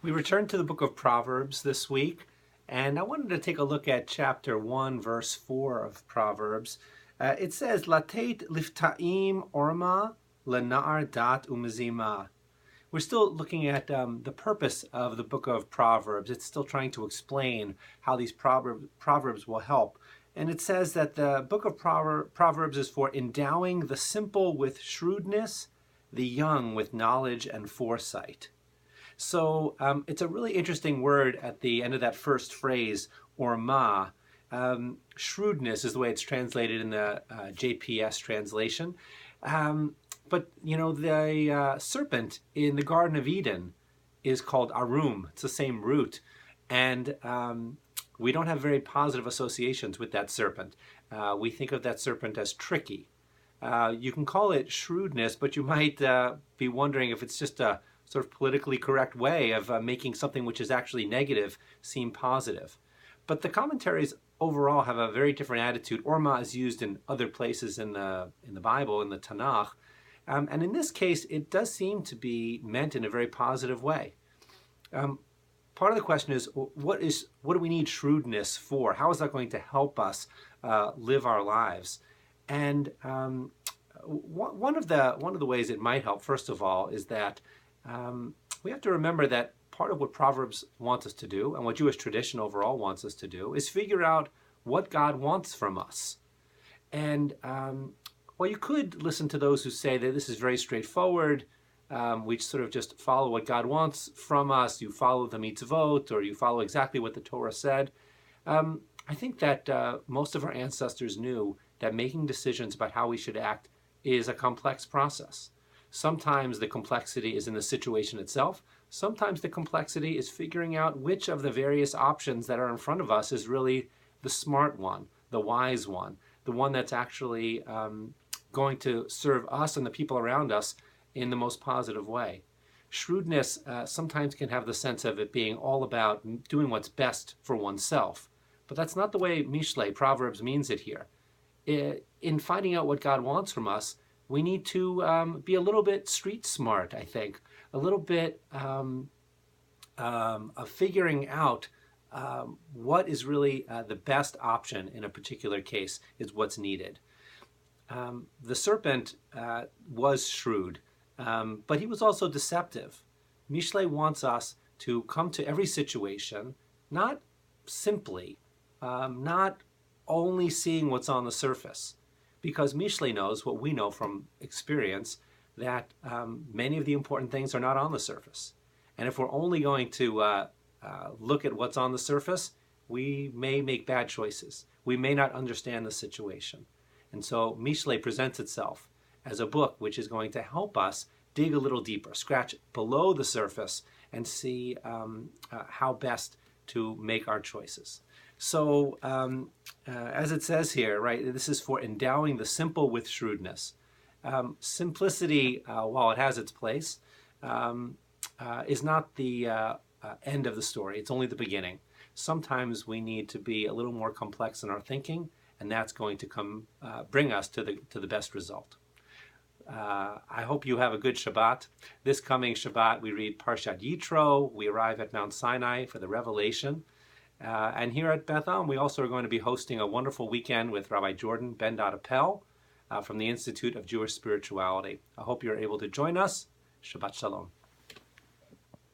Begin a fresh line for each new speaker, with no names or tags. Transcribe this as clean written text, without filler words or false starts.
We returned to the book of Proverbs this week, and I wanted to take a look at chapter 1, verse 4 of Proverbs. It says, Latet liftaim orma lenar dat umazima. We're still looking at the purpose of the book of Proverbs. It's still trying to explain how these proverbs will help. And it says that the book of Proverbs is for endowing the simple with shrewdness, the young with knowledge and foresight. So it's a really interesting word at the end of that first phrase, orma. Shrewdness is the way it's translated in the JPS translation. But, you know, the serpent in the Garden of Eden is called arum. It's the same root. And we don't have very positive associations with that serpent. We think of that serpent as tricky. You can call it shrewdness, but you might be wondering if it's just a sort of politically correct way of making something which is actually negative seem positive. But the commentaries overall have a very different attitude. Orma is used in other places in the Bible, in the Tanakh. And in this case, it does seem to be meant in a very positive way. Part of the question is, what do we need shrewdness for? How is that going to help us live our lives? And one of the ways it might help, first of all, is that we have to remember that part of what Proverbs wants us to do, and what Jewish tradition overall wants us to do, is figure out what God wants from us. And well, you could listen to those who say that this is very straightforward. We sort of just follow what God wants from us. You follow the mitzvot, or you follow exactly what the Torah said. I think that most of our ancestors knew that making decisions about how we should act is a complex process. Sometimes the complexity is in the situation itself. Sometimes the complexity is figuring out which of the various options that are in front of us is really the smart one, the wise one, the one that's actually going to serve us and the people around us in the most positive way. Shrewdness sometimes can have the sense of it being all about doing what's best for oneself. But that's not the way Mishlei, Proverbs, means it here. In finding out what God wants from us, we need to be a little bit street smart, I think. A little bit of figuring out what is really the best option in a particular case is what's needed. The serpent was shrewd, but he was also deceptive. Mishlei wants us to come to every situation, not simply, not only seeing what's on the surface, because Mishlei knows what we know from experience, that many of the important things are not on the surface. And if we're only going to look at what's on the surface, we may make bad choices. We may not understand the situation. And so Mishlei presents itself as a book which is going to help us dig a little deeper, scratch below the surface, and see how best to make our choices. So as it says here, right, this is for endowing the simple with shrewdness. Simplicity, while it has its place, is not the end of the story. It's only the beginning. Sometimes we need to be a little more complex in our thinking, and that's going to bring us to the best result. I hope you have a good Shabbat. This coming Shabbat, we read Parshat Yitro. We arrive at Mount Sinai for the Revelation. And here at Beth Ahm, we also are going to be hosting a wonderful weekend with Rabbi Jordan Ben-Appel from the Institute of Jewish Spirituality. I hope you're able to join us. Shabbat Shalom.